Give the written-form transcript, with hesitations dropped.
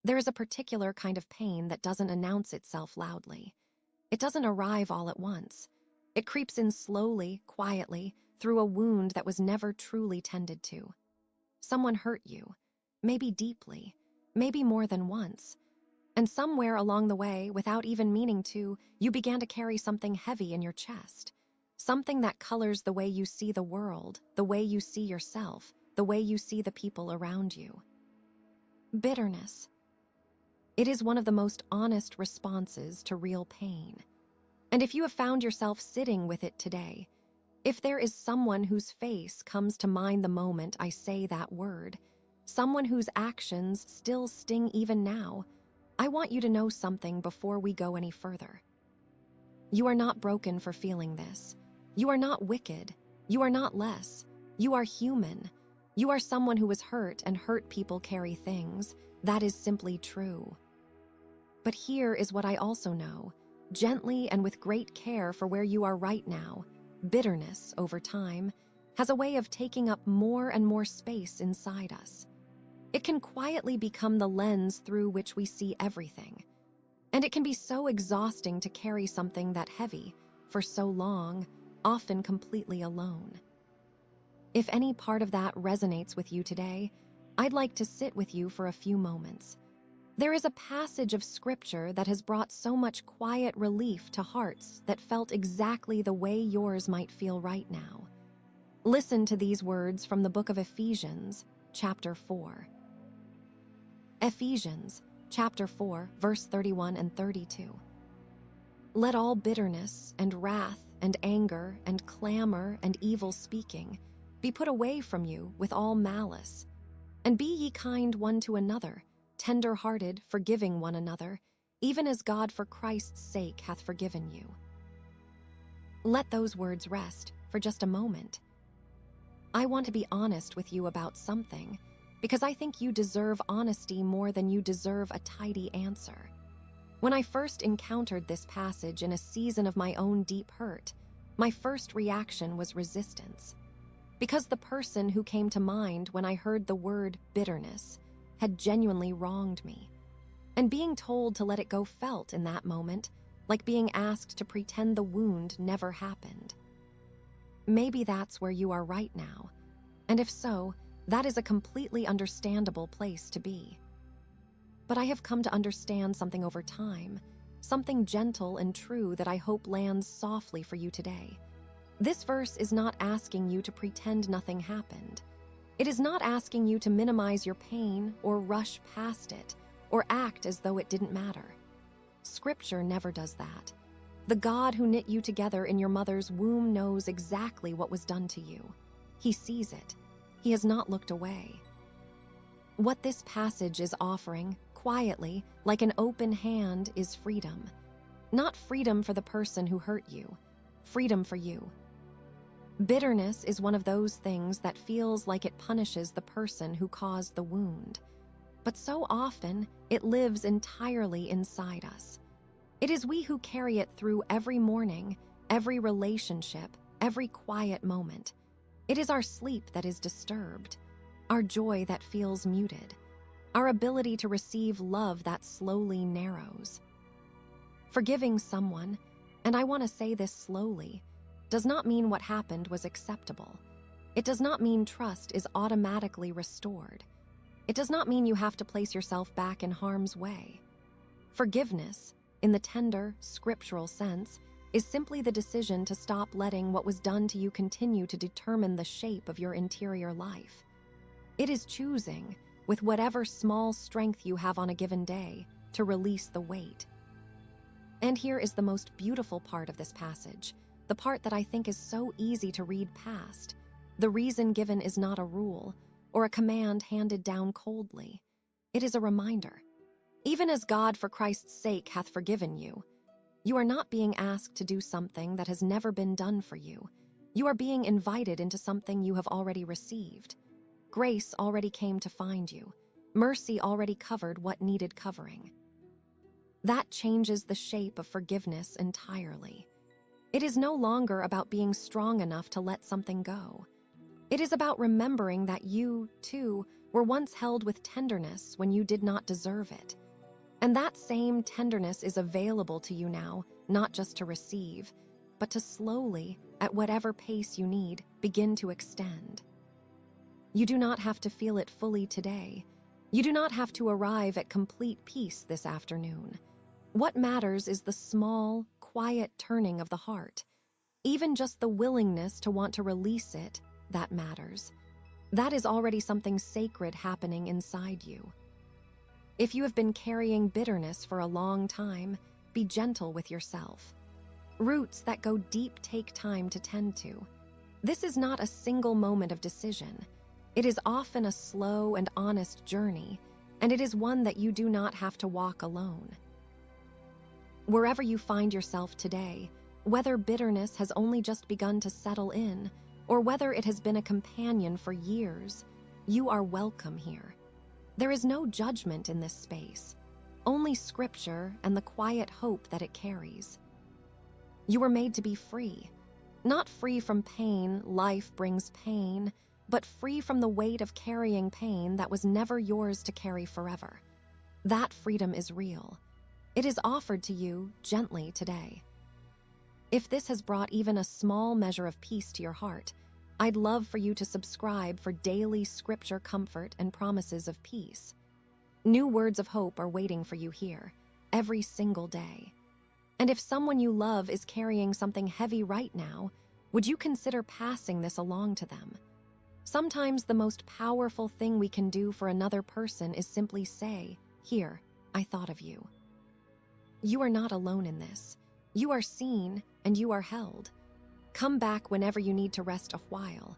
There is a particular kind of pain that doesn't announce itself loudly. It doesn't arrive all at once. It creeps in slowly, quietly, through a wound that was never truly tended to. Someone hurt you, maybe deeply, maybe more than once. And somewhere along the way, without even meaning to, you began to carry something heavy in your chest. Something that colors the way you see the world, the way you see yourself, the way you see the people around you. Bitterness. It is one of the most honest responses to real pain. And if you have found yourself sitting with it today, if there is someone whose face comes to mind the moment I say that word, someone whose actions still sting even now, I want you to know something before we go any further. You are not broken for feeling this. You are not wicked. You are not less. You are human. You are someone who was hurt, and hurt people carry things. That is simply true. But here is what I also know, gently and with great care for where you are right now. Bitterness, over time, has a way of taking up more and more space inside us. It can quietly become the lens through which we see everything. And it can be so exhausting to carry something that heavy, for so long, often completely alone. If any part of that resonates with you today, I'd like to sit with you for a few moments. There is a passage of scripture that has brought so much quiet relief to hearts that felt exactly the way yours might feel right now. Listen to these words from the book of Ephesians, chapter 4. Ephesians, chapter 4, verse 31 and 32. Let all bitterness and wrath and anger and clamor and evil speaking be put away from you with all malice. And be ye kind one to another, tender-hearted, forgiving one another, even as God for Christ's sake hath forgiven you. Let those words rest for just a moment. I want to be honest with you about something, because I think you deserve honesty more than you deserve a tidy answer. When I first encountered this passage in a season of my own deep hurt, my first reaction was resistance. Because the person who came to mind when I heard the word bitterness had genuinely wronged me. And being told to let it go felt in that moment like being asked to pretend the wound never happened. Maybe that's where you are right now, and if so, that is a completely understandable place to be. But I have come to understand something over time, something gentle and true that I hope lands softly for you today. This verse is not asking you to pretend nothing happened. It is not asking you to minimize your pain or rush past it or act as though it didn't matter. Scripture never does that. The God who knit you together in your mother's womb knows exactly what was done to you. He sees it. He has not looked away. What this passage is offering, quietly, like an open hand, is freedom. Not freedom for the person who hurt you, freedom for you. Bitterness is one of those things that feels like it punishes the person who caused the wound. But so often, it lives entirely inside us. It is we who carry it through every morning, every relationship, every quiet moment. It is our sleep that is disturbed, our joy that feels muted, our ability to receive love that slowly narrows. Forgiving someone, and I want to say this slowly, does not mean what happened was acceptable. It does not mean trust is automatically restored. It does not mean you have to place yourself back in harm's way. Forgiveness, in the tender, scriptural sense, is simply the decision to stop letting what was done to you continue to determine the shape of your interior life. It is choosing, with whatever small strength you have on a given day, to release the weight. And here is the most beautiful part of this passage, the part that I think is so easy to read past. The reason given is not a rule, or a command handed down coldly. It is a reminder. Even as God for Christ's sake hath forgiven you, you are not being asked to do something that has never been done for you. You are being invited into something you have already received. Grace already came to find you. Mercy already covered what needed covering. That changes the shape of forgiveness entirely. It is no longer about being strong enough to let something go. It is about remembering that you, too, were once held with tenderness when you did not deserve it. And that same tenderness is available to you now, not just to receive, but to slowly, at whatever pace you need, begin to extend. You do not have to feel it fully today. You do not have to arrive at complete peace this afternoon. What matters is the small, quiet turning of the heart. Even just the willingness to want to release it, that matters. That is already something sacred happening inside you. If you have been carrying bitterness for a long time, be gentle with yourself. Roots that go deep take time to tend to. This is not a single moment of decision. It is often a slow and honest journey, and it is one that you do not have to walk alone. Wherever you find yourself today, whether bitterness has only just begun to settle in, or whether it has been a companion for years, you are welcome here. There is no judgment in this space, only scripture and the quiet hope that it carries. You were made to be free, not free from pain, life brings pain, but free from the weight of carrying pain that was never yours to carry forever. That freedom is real. It is offered to you gently today. If this has brought even a small measure of peace to your heart, I'd love for you to subscribe for daily scripture comfort and promises of peace. New words of hope are waiting for you here, every single day. And if someone you love is carrying something heavy right now, would you consider passing this along to them? Sometimes the most powerful thing we can do for another person is simply say, "Here, I thought of you." You are not alone in this. You are seen and you are held. Come back whenever you need to rest a while.